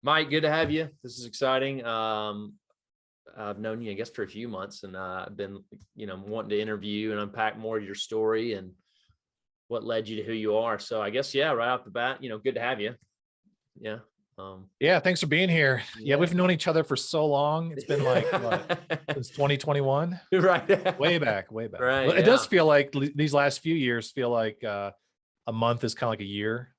Mike, good to have you. This is exciting. I've known you, I guess, for a few months, and I've been, wanting to interview and unpack more of your story and what led you to who you are. So I guess, yeah, right off the bat, good to have you. Yeah. Yeah, thanks for being here. Yeah, we've known each other for so long. It's been like what, since 2021? Right. Way back. Right. Well, it does feel like these last few years feel like a month is kind of like a year.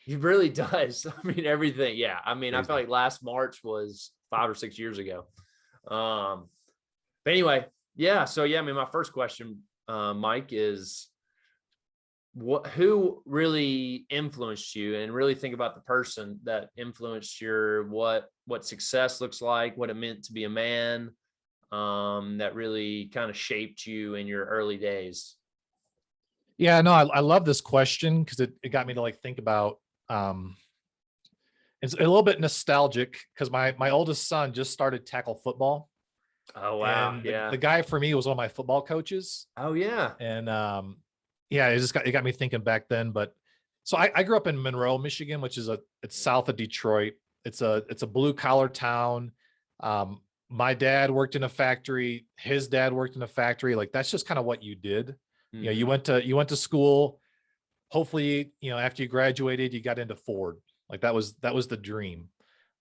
It really does. I mean, everything. Yeah. I mean, I Crazy. felt like last March was 5 or 6 years ago. But anyway, yeah. So yeah, I mean, my first question, Mike, is who really influenced you, and really think about the person that influenced what success looks like, what it meant to be a man, that really kind of shaped you in your early days. Yeah, no, I love this question because it got me to like think about it's a little bit nostalgic because my oldest son just started tackle football. Oh, wow. And Yeah. the guy for me was one of my football coaches. Oh, yeah. And yeah, it got me thinking back then. But so I grew up in Monroe, Michigan, which is it's south of Detroit. It's a blue collar town. My dad worked in a factory. His dad worked in a factory. Like that's just kind of what you did. Mm-hmm. You went to school. Hopefully, after you graduated, you got into Ford. Like that was the dream.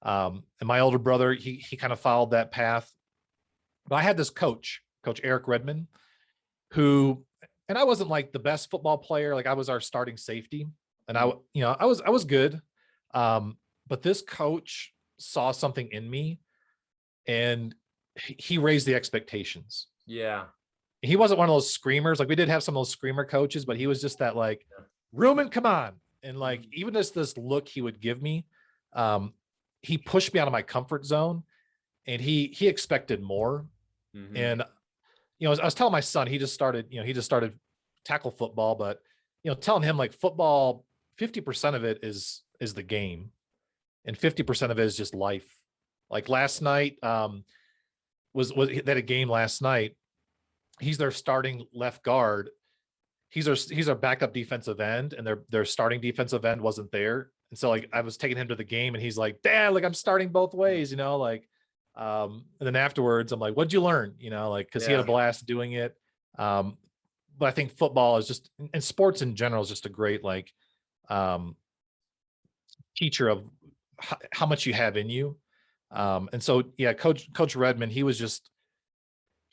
And my older brother, he kind of followed that path. But I had this coach Eric Redmond, who, and I wasn't like the best football player. Like I was our starting safety, and I was good. But this coach saw something in me, and he raised the expectations. Yeah. He wasn't one of those screamers. Like we did have some of those screamer coaches, but he was just that like, Ruman, come on. And like, even just this look he would give me, he pushed me out of my comfort zone, and he expected more. Mm-hmm. And, I was telling my son, he just started tackle football, but, telling him like football, 50% of it is the game, and 50% of it is just life. Like last night, was that a game last night? He's their starting left guard. He's our backup defensive end, and their starting defensive end wasn't there. And so like I was taking him to the game, and he's like, "Dad, like I'm starting both ways," like, and then afterwards I'm like, "What'd you learn?" Like, cause he had a blast doing it. But I think football is just, and sports in general is just a great like teacher of how much you have in you. And so yeah, Coach Redmond, he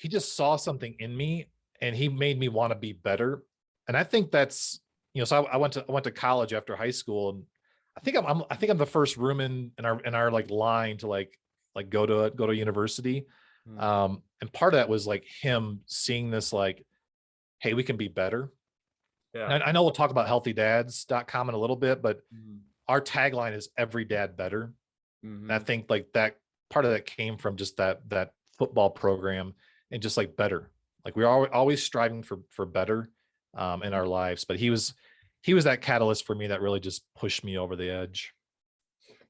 just saw something in me, and he made me want to be better. And I think that's, so I went to college after high school, and I think I'm the first Ruman in our like line to like go to university. And part of that was like him seeing this like, hey, we can be better. Yeah. And I know we'll talk about healthydads.com in a little bit, but our tagline is every dad better. And I think like that part of that came from just that football program, and just like better. Like we are always striving for better in our lives. But he was that catalyst for me that really just pushed me over the edge.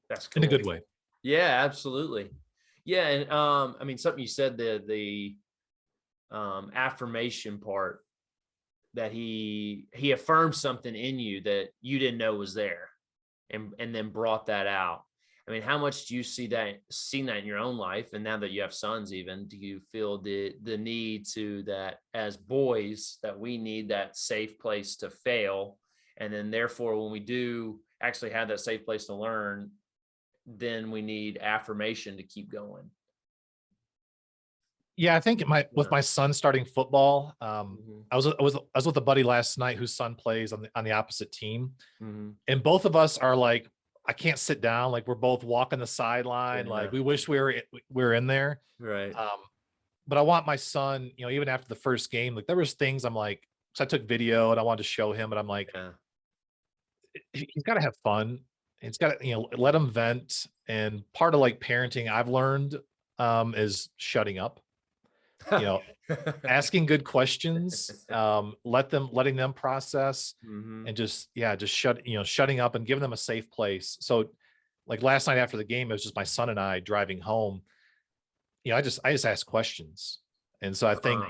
That's cool. In a good way. Yeah, absolutely. Yeah. And I mean, something you said, the affirmation part, that he affirmed something in you that you didn't know was there, and then brought that out. I mean, how much do you seen that in your own life? And now that you have sons, even, do you feel the need to, that as boys, that we need that safe place to fail? And then therefore, when we do actually have that safe place to learn, then we need affirmation to keep going. Yeah, I think with my son starting football, I was with a buddy last night whose son plays on the opposite team. And both of us are like, I can't sit down. Like we're both walking the sideline. Yeah. Like we wish we were in there. Right. But I want my son, even after the first game, like there was things I'm like, so I took video and I wanted to show him, but I'm like, he's got to have fun. He's got to, let him vent. And part of like parenting I've learned is shutting up, asking good questions, letting them process, and just shutting up and giving them a safe place. So like last night after the game, it was just my son and I driving home. I just asked questions. And so I think,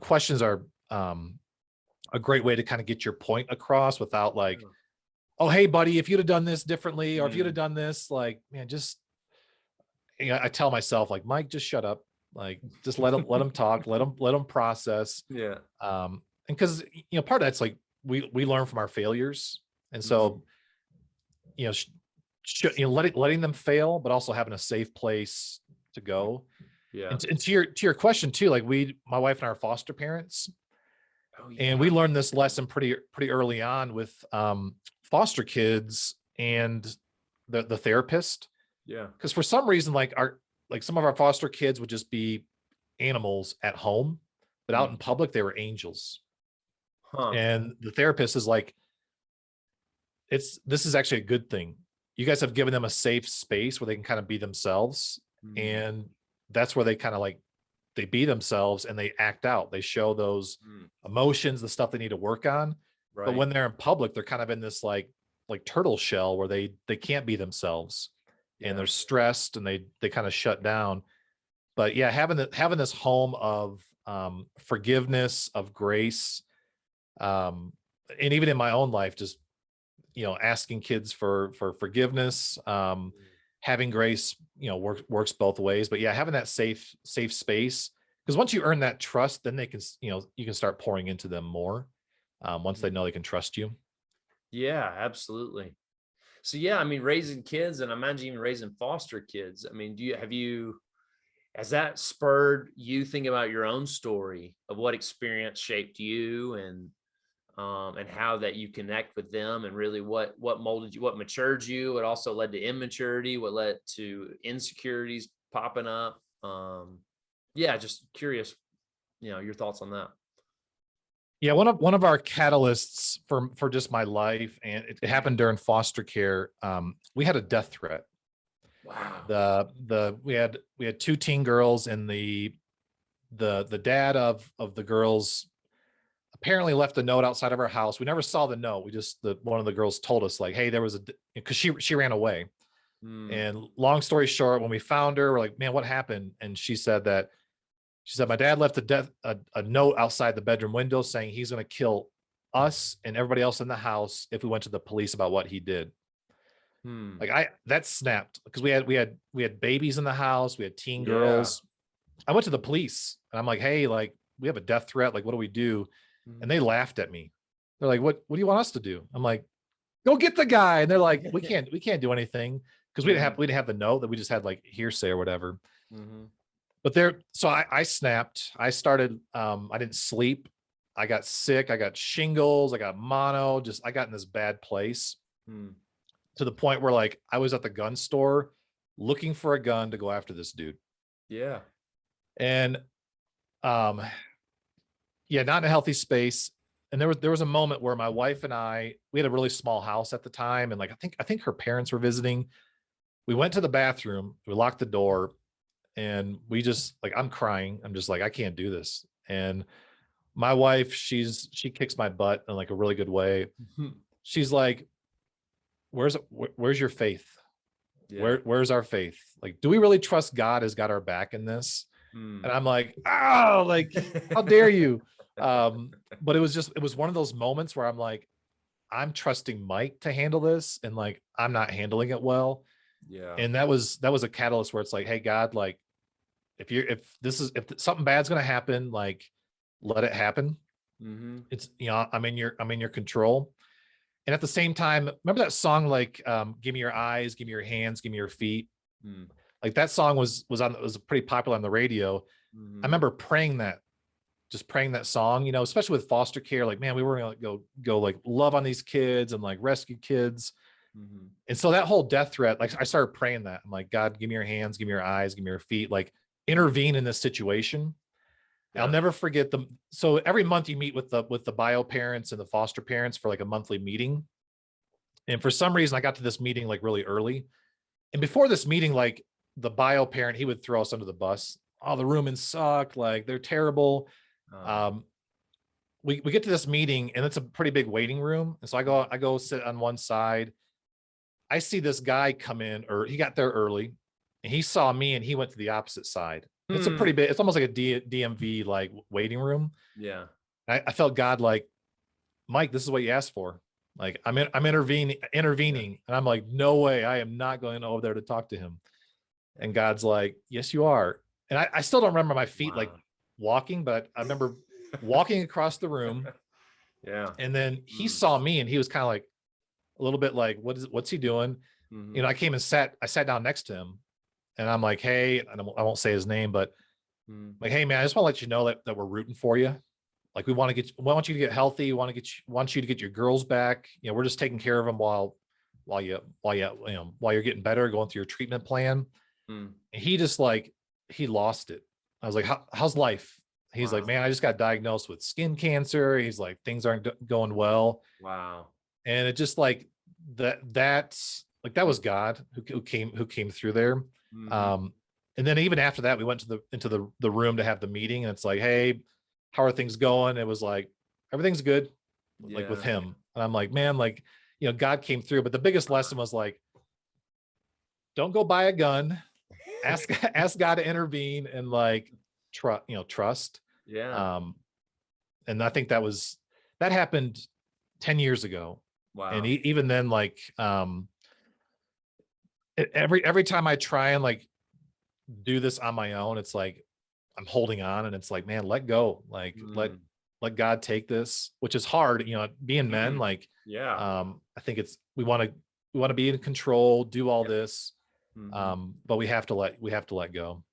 questions are a great way to kind of get your point across without like oh, hey buddy, if you'd have done this differently, or if you'd have Mm, done this, like, man, just, I tell myself, like, Mike, just shut up. Like, just let them talk, let them process. yeah. And because, part of that's like, we learn from our failures. And Mm, so, you know, letting them fail, but also having a safe place to go. yeah. And to your question too, like, my wife and I are foster parents, Oh and we yeah. learned this lesson pretty early on with foster kids and the therapist. Yeah. Because for some reason, like some of our foster kids would just be animals at home, but out Mm, in public they were angels. huh. And the therapist is like, this is actually a good thing. You guys have given them a safe space where they can kind of be themselves. Mm, And that's where they kind of like, they be themselves and they act out. They show those mm, emotions, the stuff they need to work on. But right. when they're in public, they're kind of in this like turtle shell where they can't be themselves, and Yeah. they're stressed and they kind of shut down. But yeah, having this home of forgiveness, of grace, um, and even in my own life, just, asking kids for forgiveness, Mm, having grace, works both ways. But yeah, having that safe space, because once you earn that trust, then they can, you can start pouring into them more, once they mm. know they can trust you. Yeah, absolutely. So yeah, I mean, raising kids, and I imagine even raising foster kids. I mean, has that spurred you thinking about your own story of what experience shaped you, and how that you connect with them, and really what molded you, what matured you, what also led to immaturity, what led to insecurities popping up. Yeah, just curious, your thoughts on that. Yeah, one of our catalysts for just my life, and it happened during foster care. We had a death threat. Wow. We had two teen girls, and the dad of the girls apparently left a note outside of our house. We never saw the note. We just the one of the girls told us, like, hey, there was because she ran away. Mm, And long story short, when we found her, we're like, man, what happened? And she said my dad left a note outside the bedroom window saying he's going to kill us and everybody else in the house if we went to the police about what he did. hmm. Like, that snapped, because we had babies in the house, we had teen Yeah. girls. I went to the police and I'm like, hey, like, we have a death threat. Like, what do we do? And Mhm. they laughed at me. They're like, what do you want us to do? I'm like, go get the guy. And they're like, we can't do anything, because Mhm, we didn't have the note, that we just had like hearsay or whatever. mhm. But so I snapped. I started, I didn't sleep. I got sick. I got shingles. I got mono. Just, I got in this bad place, Mm. to the point where, like, I was at the gun store looking for a gun to go after this dude. Yeah. And um, yeah, not in a healthy space. And there was a moment where my wife and we had a really small house at the time, and like, I think her parents were visiting. We went to the bathroom, we locked the door, and we just, like, I'm crying. I'm just like, I can't do this. And my wife, she kicks my butt in like a really good way. Mhm. She's like, where's your faith? Yeah. Where's our faith? Like, do we really trust God has got our back in this? Mm. And I'm like, oh, like, how dare you? But it was one of those moments where I'm like, I'm trusting Mike to handle this, and like, I'm not handling it well. Yeah. And that was a catalyst where it's like, hey, God, like, if something bad's gonna happen, like, let it happen. Mhm. It's, I'm in your control. And at the same time, remember that song, like, give me your eyes, give me your hands, give me your feet. Mm. Like, that song was pretty popular on the radio. I Mhm. remember praying that song, especially with foster care. Like, man, we were gonna go like love on these kids and like rescue kids. Mhm. And so that whole death threat, like, I started praying that. I'm like, God, give me your hands, give me your eyes, give me your feet, like, intervene in this situation. I'll Yeah. never forget them. So every month you meet with the bio parents and the foster parents for like a monthly meeting. And for some reason, I got to this meeting like really early. And before this meeting, like, the bio parent, he would throw us under the bus. Oh, the Rumans suck. Like, they're terrible. Oh. Um, we get to this meeting, and it's a pretty big waiting room. And so I go sit on one side. I see this guy come in, or he got there early, and he saw me, and he went to the opposite side. And it's a Hmm. pretty big, it's almost like a DMV like waiting room. Yeah. I felt God like, Mike, this is what you asked for. Like I'm intervening. And I'm like, no way. I am not going over there to talk to him. And God's like, yes, you are. And I still don't remember my feet like Wow. walking, but I remember walking across the room. Yeah. And then he saw me and he was kind of like a little bit like, what's he doing? Mm-hmm. You know, I sat down next to him and I'm like, hey, and I won't say his name, but Mm-hmm. like, hey man, I just want to let you know that we're rooting for you. Like we want you to get healthy. We want you to get your girls back. You know, we're just taking care of them while you're getting better, going through your treatment plan. Mm. And he just like, he lost it. I was like, how's life? He's like, Wow. man, I just got diagnosed with skin cancer. He's like, things aren't going well. Wow. And it just like that's like, that was God who came through there. Mm-hmm. And then even after that, we went into the room to have the meeting, and it's like, hey, how are things going? It was like, everything's good, like with Yeah. him. And I'm like, man, like, you know, God came through. But the biggest lesson was like, don't go buy a gun. Ask God to intervene and like trust. Yeah. Um, and I think that happened 10 years ago. And Wow. even then, like, every time I try and like do this on my own, it's like I'm holding on, and it's like, man, let go. Like Mm. let God take this, which is hard, you know, being men, Mhm. like, Yeah. I think we want to be in control, do all Yep. this. Mhm. But we have to let go.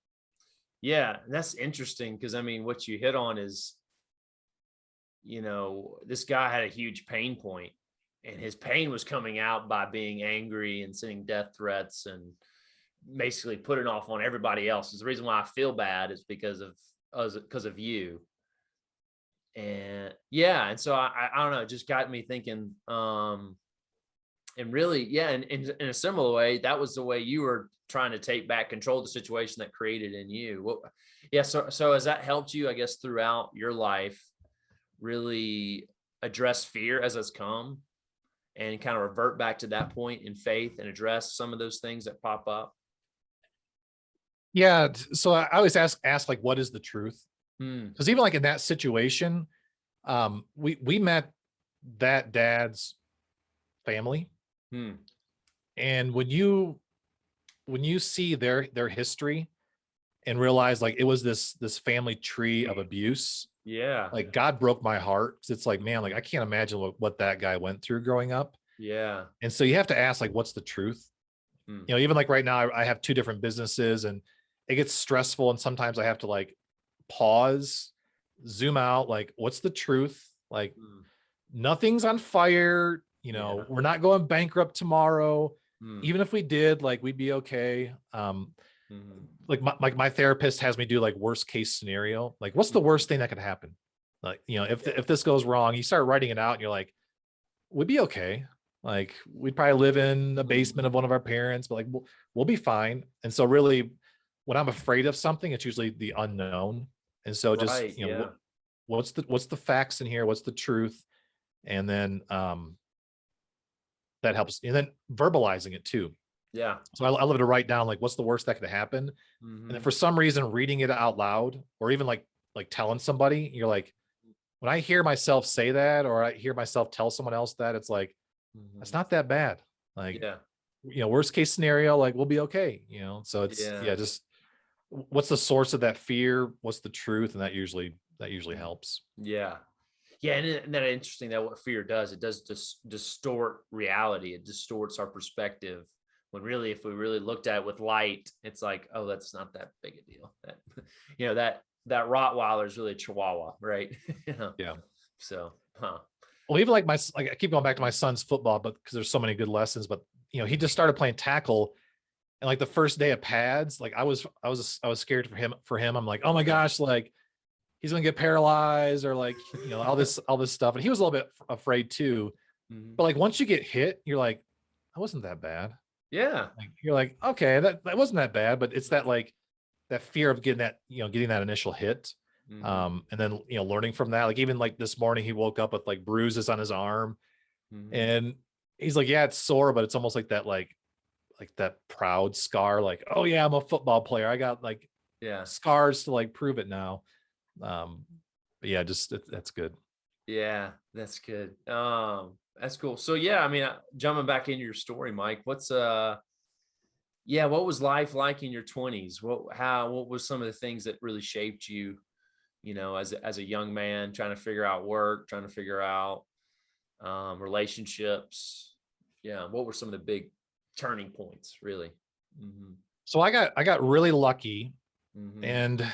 Yeah, and that's interesting because I mean, what you hit on is, this guy had a huge pain point, and his pain was coming out by being angry and sending death threats and basically putting off on everybody else. Is the reason why I feel bad is because of us, because of you. And yeah, and so I don't know, it just got me thinking. And really, yeah, and in a similar way, that was the way you were trying to take back control of the situation that created in you. Well, yeah. So has that helped you, I guess, throughout your life, really address fear as it's come and kind of revert back to that point in faith and address some of those things that pop up? Yeah. So I always ask like, what is the truth? Hmm. Because even like in that situation, we met that dad's family. Hmm. And when you see their history and realize like it was this family tree of abuse, Yeah. like God broke my heart, because it's like, man, like I can't imagine what that guy went through growing up. Yeah. And so you have to ask like, what's the truth? Hmm. You know, even like right now, I have two different businesses, and it gets stressful, and sometimes I have to like pause, zoom out, like, what's the truth? Like, Hmm. nothing's on fire. You know, Yeah. we're not going bankrupt tomorrow. Hmm. Even if we did, like, we'd be okay. Hmm. Like my therapist has me do like worst case scenario. Like, what's the worst thing that could happen? Like, you know, if this goes wrong, you start writing it out, and you're like, we'd be okay. Like, we'd probably live in the basement of one of our parents, but like we'll be fine. And so really, when I'm afraid of something, it's usually the unknown. And so just, Right. Yeah. what's the facts in here? What's the truth? And then that helps. And then verbalizing it too. Yeah. So I love to write down like, what's the worst that could happen. And then Hmm. for some reason, reading it out loud, or even like telling somebody, you're like, when I hear myself say that, or I hear myself tell someone else that, it's like, it's Hmm. not that bad. Like, Yeah. worst case scenario, like, we'll be okay. So it's, Yeah. yeah, just what's the source of that fear? What's the truth? And that usually Mm. helps. Yeah. Yeah. And that interesting that what fear does, it does distort reality. It distorts our perspective when really, if we really looked at it with light, it's like, oh, that's not that big a deal. That, that Rottweiler is really a Chihuahua, right? Yeah. So, huh. Well, even like like I keep going back to my son's football, but because there's so many good lessons, but he just started playing tackle. And like the first day of pads, like I was scared for him. I'm like, oh my Yeah. gosh, like he's gonna get paralyzed, or like, all this stuff. And he was a little bit afraid too. Mhm. But like once you get hit, you're like, that wasn't that bad. Yeah. Like you're like, okay, that wasn't that bad. But it's that like that fear of getting that initial hit. Mhm. And then learning from that. Like even like this morning he woke up with like bruises on his arm, Mhm. and he's like, yeah, it's sore, but it's almost like that like that proud scar, like, oh yeah, I'm a football player. I got like Yeah. scars to like prove it now. But yeah, just that's good. Yeah. That's good. That's cool. So yeah, I mean, jumping back into your story, Mike, what was life like in your 20s? What was some of the things that really shaped you, as a young man trying to figure out work, trying to figure out relationships? Yeah. What were some of the big turning points, really? Mm-hmm. So I got really lucky, Mm-hmm. and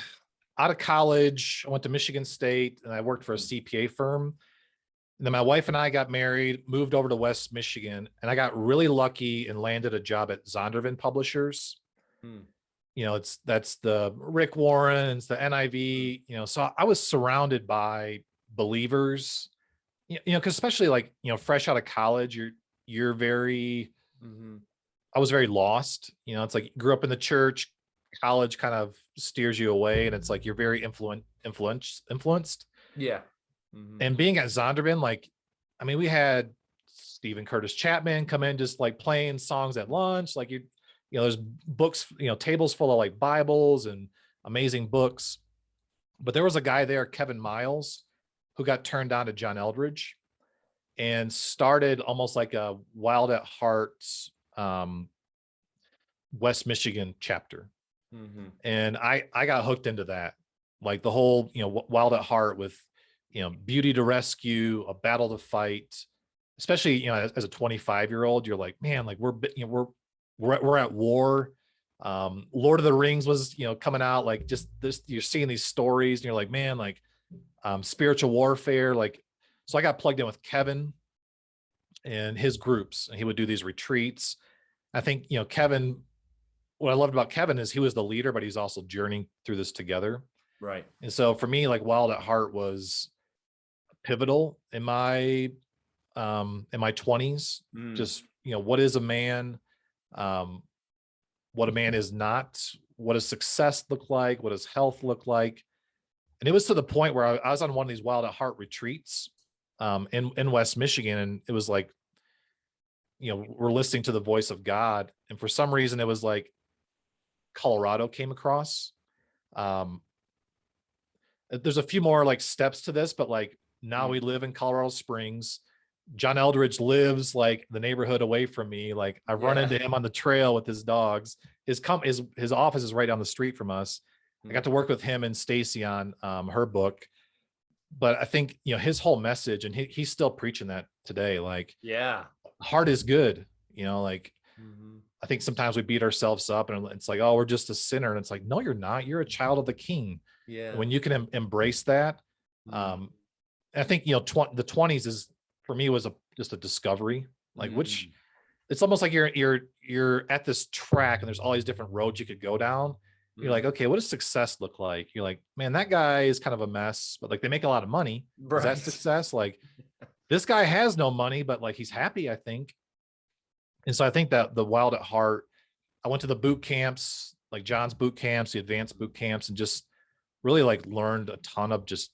out of college, I went to Michigan State and I worked for a Mm-hmm. CPA firm. And then my wife and I got married, moved over to West Michigan, and I got really lucky and landed a job at Zondervan Publishers. Mm-hmm. That's the Rick Warren's, the Mm-hmm. NIV, so I was surrounded by believers, because especially like, fresh out of college, you're very, Mm-hmm. I was very lost. It's like grew up in the church, college kind of steers you away, and it's like you're very influenced. Yeah. Mm-hmm. And being at Zondervan, like, I mean, we had Stephen Curtis Chapman come in just like playing songs at lunch. Like there's books, tables full of like Bibles and amazing books. But there was a guy there, Kevin Miles, who got turned on to John Eldredge and started almost like a Wild at Heart's West Michigan chapter. Mm-hmm. And I got hooked into that, like the whole, Wild at Heart with, beauty to rescue, a battle to fight, especially, as a 25-year-old, you're like, man, like we're at war. Lord of the Rings was, coming out, like just this, you're seeing these stories and you're like, man, like spiritual warfare. Like, so I got plugged in with Kevin and his groups, and he would do these retreats. I think, Kevin, what I loved about Kevin is he was the leader, but he's also journeying through this together. Right. And so for me, like Wild at Heart was pivotal in my 20s. Mm. Just, what is a man? What a man is not, what does success look like? What does health look like? And it was to the point where I was on one of these Wild at Heart retreats in West Michigan. And it was like, we're listening to the voice of God. And for some reason, it was like Colorado came across. There's a few more like steps to this, but like now we live in Colorado Springs. John Eldredge lives like the neighborhood away from me. Like I've run into him on the trail with his dogs. His office is right down the street from us. I got to work with him and Stacy on her book. But I think, his whole message, and he's still preaching that today. Like, Yeah. heart is good. Like, Mm-hmm. I think sometimes we beat ourselves up and it's like, oh, we're just a sinner. And it's like, no, you're not. You're a child of the King. Yeah. When you can embrace that. I think, the 20s is, for me, was just a discovery, like which it's almost like you're at this track and there's all these different roads you could go down. You're like, okay, what does success look like? You're like, man, that guy is kind of a mess, but like they make a lot of money. Right. Is that success? Like this guy has no money, but like he's happy, I think. And so I think that the Wild at Heart, I went to the boot camps, like John's boot camps, the advanced boot camps, and just really like learned a ton of just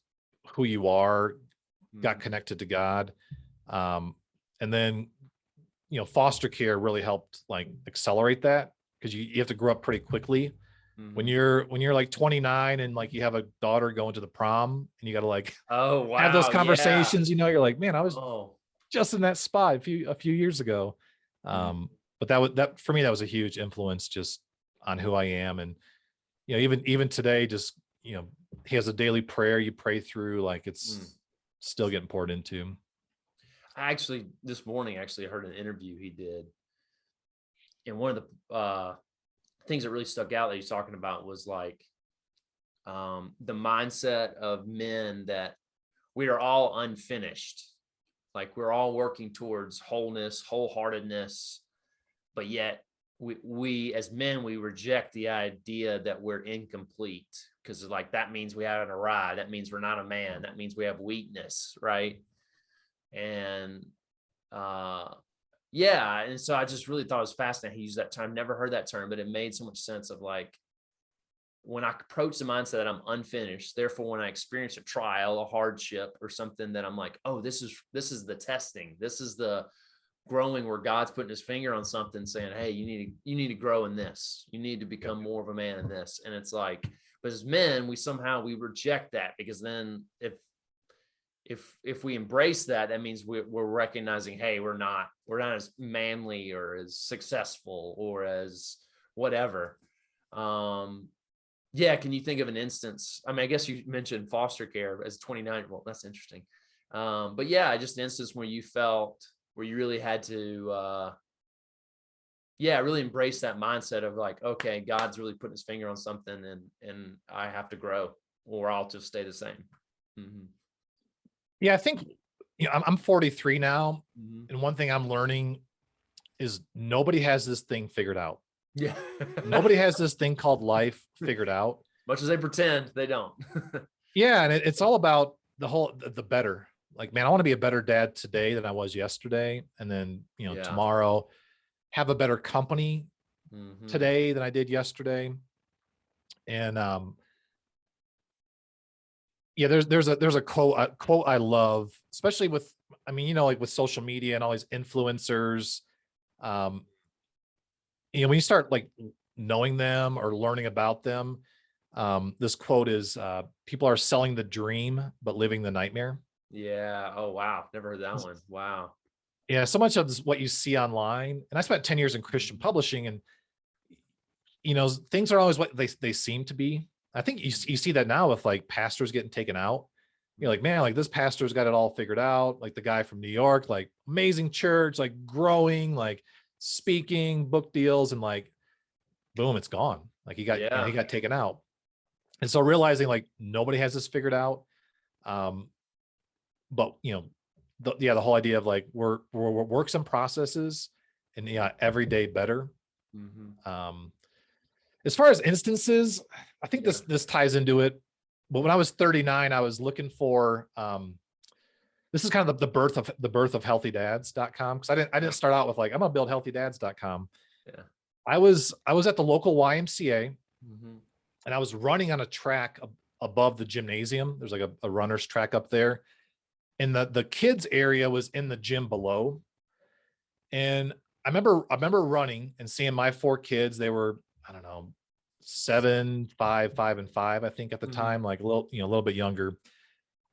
who you are, got connected to God. And then, foster care really helped like accelerate that, because you have to grow up pretty quickly. When you're like 29 and like you have a daughter going to the prom and you got to like have those conversations, you're like, man, I was just in that spot a few years ago. But that for me, that was a huge influence just on who I am. And, even today, just, he has a daily prayer you pray through, like it's still getting poured into. This morning, I heard an interview he did. And one of the things that really stuck out that he's talking about was like the mindset of men that we are all unfinished. Like we're all working towards wholeness, wholeheartedness, but yet we as men, we reject the idea that we're incomplete, because like that means we haven't arrived. That means we're not a man. That means we have weakness, right? And and so I just really thought it was fascinating. He used that term. Never heard that term, but it made so much sense of like, when I approach the mindset that I'm unfinished, therefore, when I experience a trial, a hardship or something that I'm like, oh, this is the testing. This is the growing where God's putting his finger on something saying, hey, you need to grow in this. You need to become more of a man in this. And it's like, but as men, we reject that, because then if we embrace that, that means we're recognizing, hey, we're not as manly or as successful or as whatever. Yeah. Can you think of an instance? I mean, I guess you mentioned foster care as 29. Well, that's interesting. But yeah, just an instance where you felt where you really had to, really embrace that mindset of like, okay, God's really putting his finger on something, and I have to grow, or I'll just stay the same. Mm-hmm. Yeah, I think, I'm 43 now, Mm-hmm. and one thing I'm learning is nobody has this thing figured out. Yeah. Nobody has this thing called life figured out. Much as they pretend, they don't. Yeah, and it's all about the better. Like, man, I want to be a better dad today than I was yesterday, and then Yeah. tomorrow have a better company Mm-hmm. today than I did yesterday. And yeah, there's a quote I love, especially with, I mean, like with social media and all these influencers. Um, when you start like knowing them or learning about them, this quote is, people are selling the dream but living the nightmare. Yeah. Oh, wow. Never heard that one. Wow. Yeah, so much of this, what you see online, and I spent 10 years in Christian publishing, and things are always what they seem to be. I think you see that now with like pastors getting taken out. You're like, man, like this pastor's got it all figured out. Like the guy from New York, like amazing church, like growing, like speaking, book deals, and like, boom, it's gone. Like he got taken out. And so realizing like nobody has this figured out. But the whole idea of like we're works and processes, and every day better. Mm-hmm. As far as instances, I think this ties into it. But when I was 39, I was looking for, this is kind of the birth of healthydads.com. Cause I didn't start out with like, I'm gonna build healthydads.com. Yeah. I was at the local YMCA, Mm-hmm. and I was running on a track above the gymnasium. There's like a runner's track up there. And the kids area was in the gym below. And I remember running and seeing my 4 kids. They were, I don't know, 7, 5, 5, and 5, I think at the time, like a little bit younger.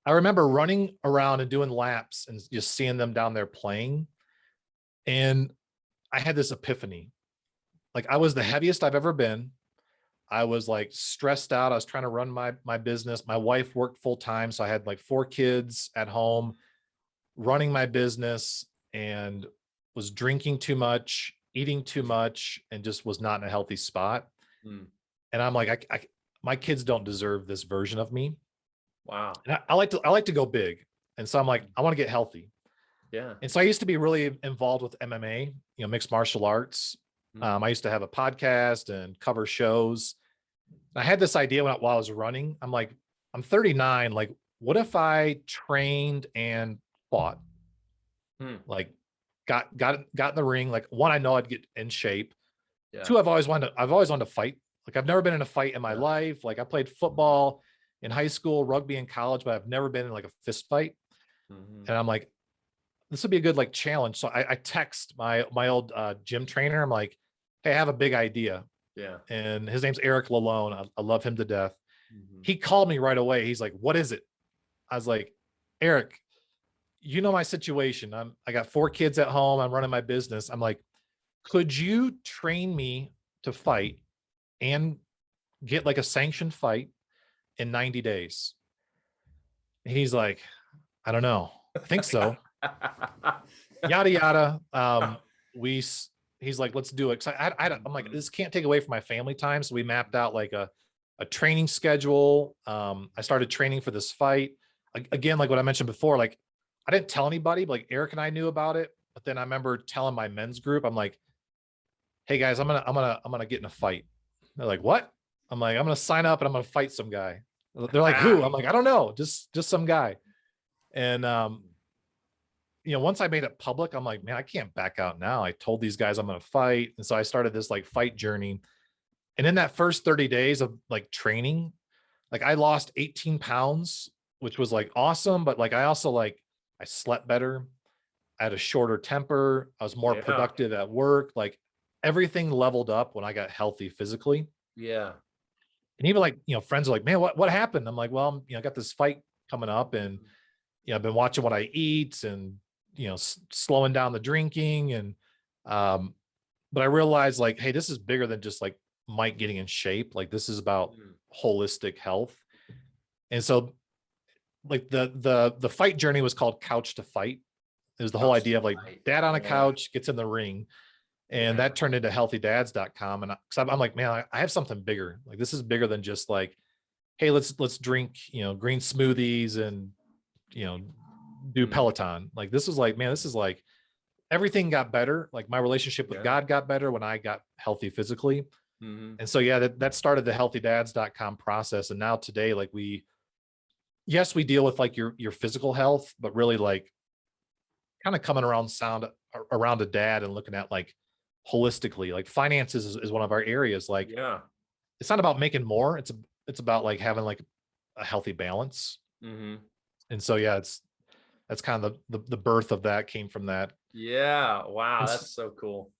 I remember running around and doing laps and just seeing them down there playing. And I had this epiphany. Like I was the heaviest I've ever been. I was like stressed out. I was trying to run my business. My wife worked full time. So I had like 4 kids at home running my business, and was drinking too much, eating too much, and just was not in a healthy spot. Mm. And I'm like, my kids don't deserve this version of me. Wow. And I like to go big. And so I'm like, I want to get healthy. Yeah. And so I used to be really involved with MMA, mixed martial arts. I used to have a podcast and cover shows. And I had this idea while I was running. I'm like, I'm 39. Like, what if I trained and fought? Like, got in the ring. Like, one, I know I'd get in shape. Yeah. 2, I've always wanted to fight. Like, I've never been in a fight in my life. Like, I played football in high school, rugby in college, but I've never been in like a fist fight. And I'm like, this would be a good like challenge. So I text my old gym trainer. I'm like, hey, I have a big idea. Yeah. And his name's Eric Lalone. I love him to death. He called me right away. He's like, what is it? I was like, Eric, you know my situation. I got 4 kids at home. I'm running my business. I'm like, could you train me to fight and get like a sanctioned fight in 90 days? He's like, I don't know. I think so. Yada, yada. He's like, let's do it. So I'm like, this can't take away from my family time. So we mapped out like a training schedule. I started training for this fight. Again, like what I mentioned before, like I didn't tell anybody, but like Eric and I knew about it. But then I remember telling my men's group, I'm like, hey guys, I'm gonna get in a fight. They're like, what? I'm like, I'm gonna sign up and I'm gonna fight some guy. They're like, who? I'm like, I don't know, just some guy. And once I made it public, I'm like, man, I can't back out now. I told these guys I'm gonna fight. And so I started this like fight journey. And in that first 30 days of like training, like I lost 18 pounds, which was like awesome. But like I also like I slept better. I had a shorter temper. I was more productive at work. Like everything leveled up when I got healthy physically. Yeah. And even like, friends are like, man, what happened? I'm like, well, I got this fight coming up, and I've been watching what I eat and, slowing down the drinking. And, but I realized like, hey, this is bigger than just like Mike getting in shape. Like this is about holistic health. And so like the fight journey was called Couch to Fight. It was the whole idea of like dad on a couch gets in the ring. And that turned into healthydads.com. And cause I'm like, man, I have something bigger. Like this is bigger than just like, hey, let's drink, green smoothies and, do Peloton. Like this is like, man, this is like everything got better. Like my relationship with God got better when I got healthy physically. And so, yeah, that started the healthydads.com process. And now today, like yes, we deal with like your physical health, but really like kind of coming around a dad and looking at like holistically, like finances is one of our areas. Like, it's not about making more. It's about like having like a healthy balance. And so, yeah, that's kind of the birth of that came from that. Yeah. Wow. That's so cool.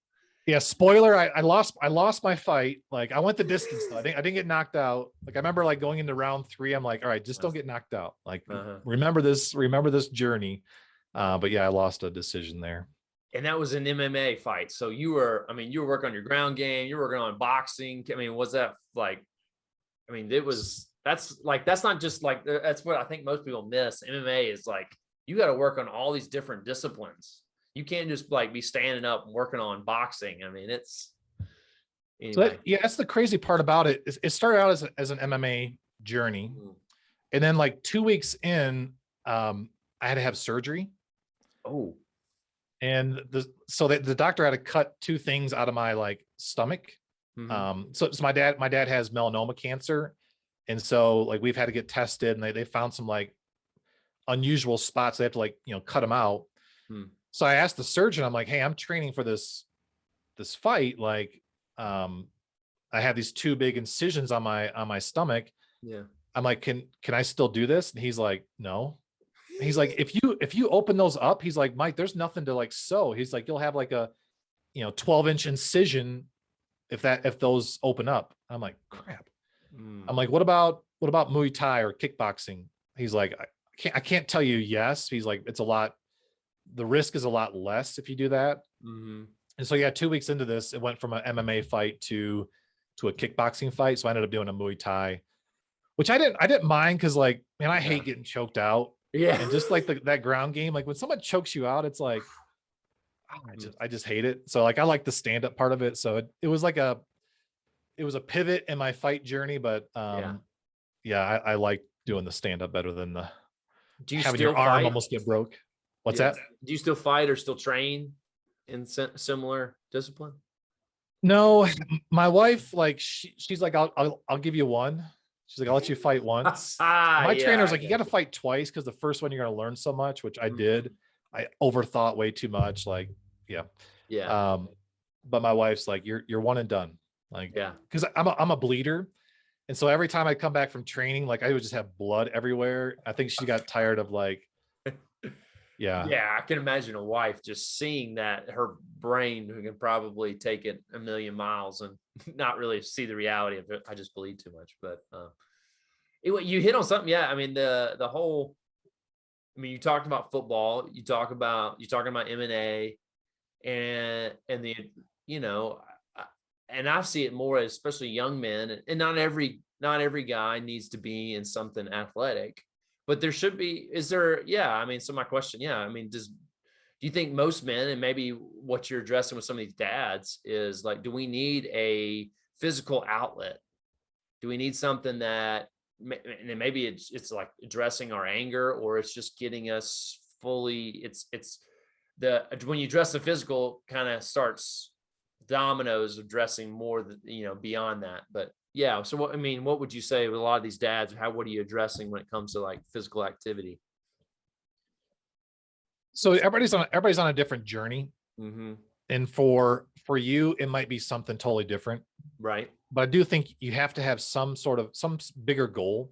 Yeah. Spoiler. I lost my fight. Like I went the distance though. I didn't get knocked out. Like I remember like going into round 3, I'm like, all right, just don't get knocked out. Like remember this journey. But yeah, I lost a decision there. And that was an MMA fight. So you were working on your ground game, you were working on boxing. I mean, was that like, that's not just like, that's what I think most people miss. MMA is like, you got to work on all these different disciplines. You can't just like be standing up and working on boxing. I mean, it's anyway. So that's the crazy part about it. It started out as an MMA journey. And then like 2 weeks in, I had to have surgery. Oh. And the doctor had to cut 2 things out of my like stomach. So my dad has melanoma cancer. And so like we've had to get tested and they found some like unusual spots. They have to like, cut them out. So I asked the surgeon, I'm like, hey, I'm training for this fight. Like, I have these 2 big incisions on my stomach. Yeah. I'm like, can I still do this? And he's like, no. He's like, if you open those up, he's like, Mike, there's nothing to like sew. He's like, you'll have like a, 12-inch incision if those open up. I'm like, crap. I'm like, what about Muay Thai or kickboxing? He's like, I can't tell you yes. He's like, the risk is a lot less if you do that. And so, yeah, 2 weeks into this, it went from an MMA fight to a kickboxing fight. So I ended up doing a Muay Thai, which I didn't mind. Cause like, man, I hate getting choked out. Yeah. And just like that ground game, like when someone chokes you out, it's like, I just hate it. So like, I like the stand-up part of it. So it was like it was a pivot in my fight journey, but I like doing the stand-up better than having your arm almost get broke. What's that? Do you still fight or still train in similar discipline? No, my wife, like she's like, I'll give you one. She's like, I'll let you fight once. My trainer's like, you got to fight twice because the first one you're going to learn so much, which I did. I overthought way too much. Like, but my wife's like, you're one and done. Like, because I'm a bleeder. And so every time I come back from training, like I would just have blood everywhere. I think she got tired of like, I can imagine a wife just seeing that her brain who can probably take it a million miles and not really see the reality of it. I just bleed too much, but you hit on something. Yeah. I mean, the whole, you talked about football, you talking about M&A and the, and I see it more as especially young men, and not every guy needs to be in something athletic, but there should be, so my question, do you think most men, and maybe what you're addressing with some of these dads is like, do we need a physical outlet? Do we need something that, and maybe it's like addressing our anger, or it's just getting us fully, when you address the physical kind of starts dominoes addressing more, beyond that. But so what would you say with a lot of these dads? What are you addressing when it comes to like physical activity? So everybody's on a different journey. And for you, it might be something totally different. Right. But I do think you have to have some bigger goal.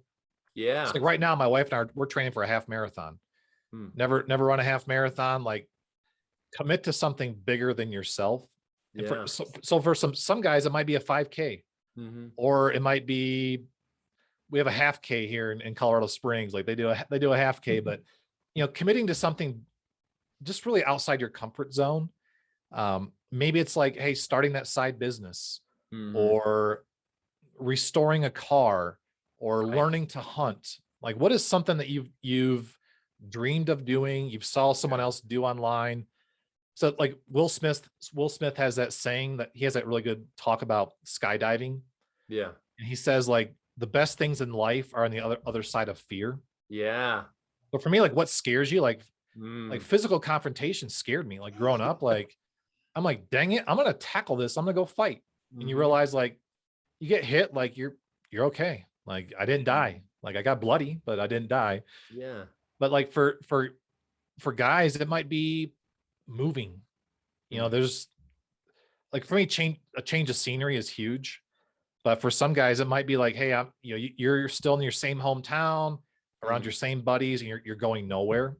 Yeah. So like right now, my wife and we're training for a half marathon. Never run a half marathon. Like commit to something bigger than yourself. And so for some guys, it might be a 5K, or it might be, we have a half K here in Colorado Springs. Like they do a half K, but committing to something just really outside your comfort zone. Maybe it's like, hey, starting that side business, or restoring a car, or Right. learning to hunt. Like, what is something that you've dreamed of doing, you've saw someone else do online? So like Will Smith has that saying, that he has that really good talk about skydiving. Yeah. And he says, like, the best things in life are on the other side of fear. Yeah. But for me, like, what scares you? Like Mm. physical confrontation scared me. Like growing up, like I'm like, dang it, I'm gonna tackle this. I'm gonna go fight. And you Mm-hmm. realize, like, you get hit, like you're okay. Like, I didn't die. Like, I got bloody, but I didn't die. Yeah. But like for guys, it might be moving. Mm. There's, like, for me, a change of scenery is huge. But for some guys, it might be like, hey, you're still in your same hometown, around Mm. your same buddies, and you're going nowhere.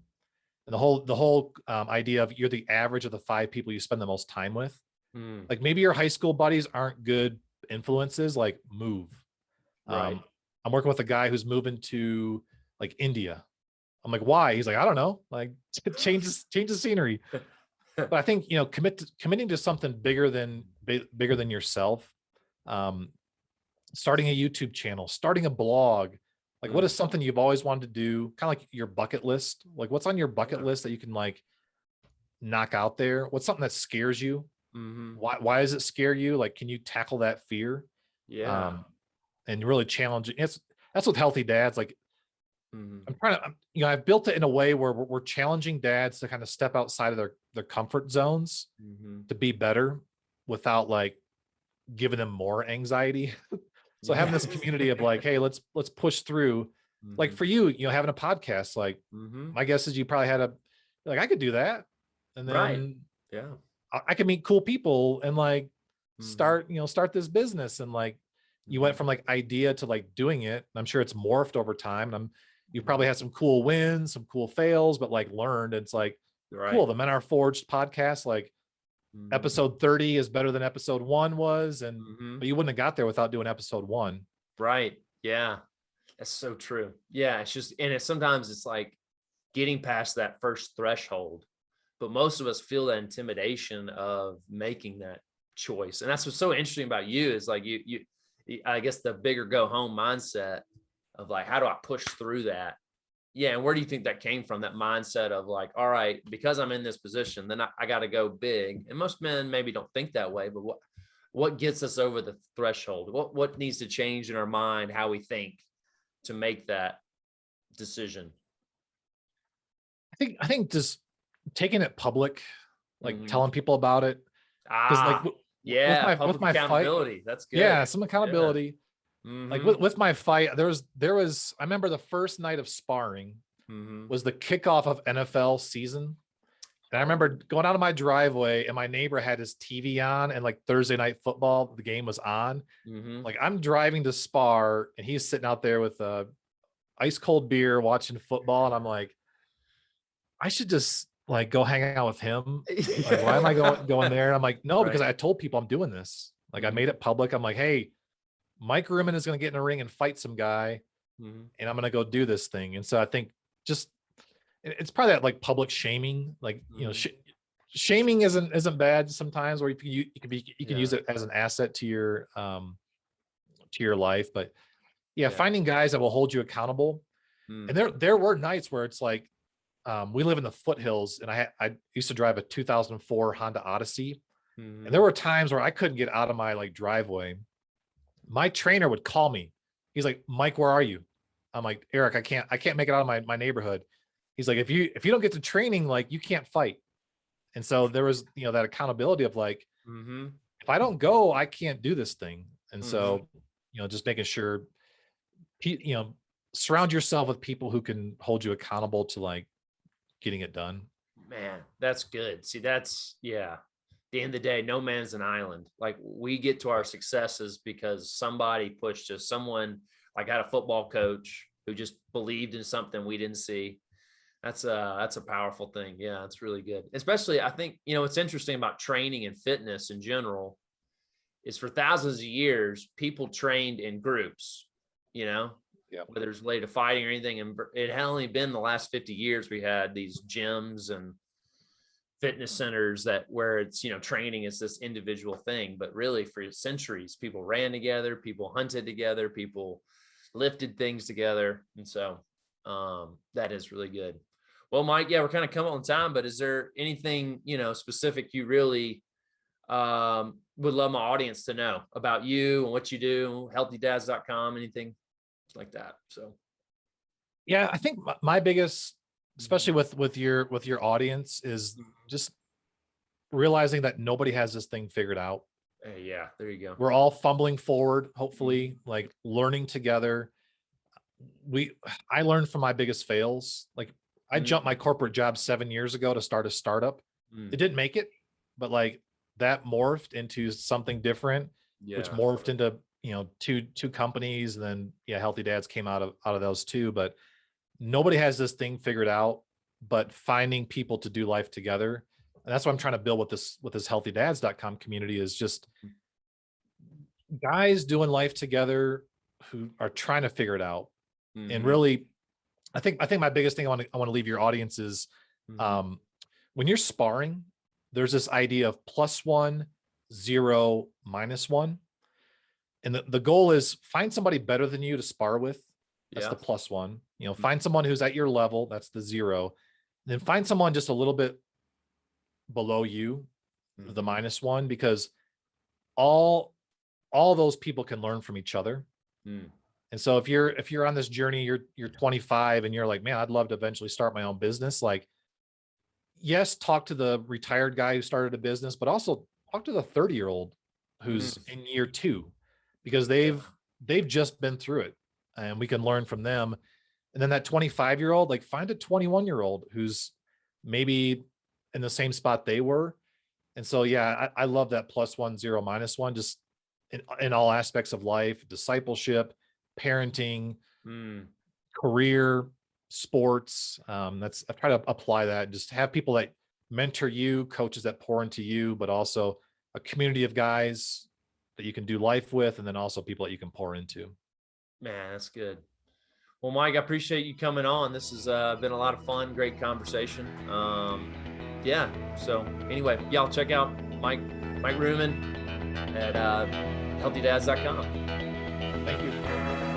And the whole idea of you're the average of the 5 people you spend the most time with. Mm. Like, maybe your high school buddies aren't good influences. Like, move. Right. I'm working with a guy who's moving to, like, India. I'm like, why? He's like, I don't know. Like, change the scenery. But I think, committing to something bigger than yourself. Um, Starting a YouTube channel, starting a blog. Like, what Mm. is something you've always wanted to do? Kind of like your bucket list. Like, what's on your bucket Yeah. list that you can, like, knock out there? What's something that scares you? Mm-hmm. Why does it scare you? Like, can you tackle that fear? Yeah. Um, and really challenge it. That's with healthy dads. Like, Mm-hmm. I've built it in a way where we're challenging dads to kind of step outside of their comfort zones Mm-hmm. to be better, without, like, giving them more anxiety. So having Yeah. this community of, like, hey, let's push through. Like, Mm-hmm. for you, having a podcast, like, Mm-hmm. my guess is you probably had like, I could do that. And Right. then Yeah. I could meet cool people and, like, Mm-hmm. start this business. And, like, you Mm-hmm. went from, like, idea to, like, doing it. I'm sure it's morphed over time. You Mm-hmm. probably had some cool wins, some cool fails, but, like, learned. It's like, Right. cool. The Men Are Forged podcast, like, Mm-hmm. episode 30 is better than episode 1 was. Mm-hmm. But you wouldn't have got there without doing episode 1. Right. Yeah. That's so true. Yeah. It's just, and sometimes it's like getting past that first threshold, but most of us feel that intimidation of making that choice. And that's what's so interesting about you is like I guess the bigger go home mindset of like, how do I push through that? Yeah. And where do you think that came from? That mindset of like, all right, because I'm in this position, then I got to go big. And most men maybe don't think that way, but what gets us over the threshold? What needs to change in our mind, how we think to make that decision? I think just taking it public, like, Mhm. telling people about it. Because, like, Ah, with yeah, with public my fight, accountability. That's good. yeah, some Yeah. accountability. Like, Mhm. with my fight, there was I remember the first night of sparring Mhm. was the kickoff of NFL season. And I remember Oh. going out of my driveway, and my neighbor had his TV on, and, like, Thursday night football, the game was on. Mhm. Like, I'm driving to spar, and he's sitting out there with a ice cold beer watching football. And I'm like, I should just, like, go hang out with him. Like, why am I going there? And I'm like, no, because Right. I told people I'm doing this. Like, I Mhm. made it public. I'm like, hey, Mike Ruman is going to get in a ring and fight some guy, Mhm. and I'm going to go do this thing. And so I think, just, it's probably that, like, public shaming, like, Mhm. shaming isn't bad sometimes, where you can use Yeah. it as an asset to your life. But yeah, Yeah. finding guys that will hold you accountable. And Mm. there were nights where it's like, we live in the foothills, and I used to drive a 2004 Honda Odyssey. And there Mhm. were times where I couldn't get out of my, like, driveway. My trainer would call me. He's like, Mike, where are you? I'm like, Eric, I can't make it out of my neighborhood. He's like, if you don't get to training, like, you can't fight. And so there was, that accountability of, like, Mhm. if I don't go, I can't do this thing. And Mhm. so, just making sure, you know, surround yourself with people who can hold you accountable to, like, getting it done. Man, that's good. See, that's yeah. At the end of the day, no man's an island. Like we get to our successes because somebody pushed us. Someone like had a football coach who just believed in something we didn't see. That's a powerful thing. Yeah, it's really good. Especially, I think what's interesting about training and fitness in general is for thousands of years, people trained in groups. You know, whether it's related to fighting or anything. And it had only been the last 50 years we had these gyms and fitness centers where it's, training is this individual thing, but really for centuries, people ran together, people hunted together, people lifted things together. And so that is really good. Well, Mike, we're kind of coming on time, but is there anything, specific you really would love my audience to know about you and what you do, healthydads.com, anything like that? So, yeah, I think my biggest, especially with your audience, is just realizing that nobody has this thing figured out. Yeah, there you go. We're all fumbling forward, hopefully, like learning together. I learned from my biggest fails. Like I jumped my corporate job 7 years ago to start a startup. It didn't make it, but like that morphed into something different, which morphed into, two companies. And then Healthy Dads came out of those two. But nobody has this thing figured out, but finding people to do life together. And that's what I'm trying to build with this healthydads.com community, is just guys doing life together who are trying to figure it out. And really, I think my biggest thing I want to leave your audience is, when you're sparring, there's this idea of +1, 0, -1. And the goal is find somebody better than you to spar with. That's the +1. Find someone who's at your level. That's the 0. And then find someone just a little bit below you, the -1, because all those people can learn from each other. And so if you're on this journey, you're 25 and you're like, man, I'd love to eventually start my own business. Like, yes, talk to the retired guy who started a business, but also talk to the 30-year-old who's in year 2, because they've just been through it, and we can learn from them. And then that 25-year-old, like find a 21-year-old who's maybe in the same spot they were. And so, I love that +1, 0, -1, just in all aspects of life, discipleship, parenting, career, sports. I try to apply that, just have people that mentor you, coaches that pour into you, but also a community of guys that you can do life with, and then also people that you can pour into. Man, that's good. Well, Mike, I appreciate you coming on. This has been a lot of fun, great conversation. So anyway, y'all check out Mike Ruman at healthydads.com. Thank you.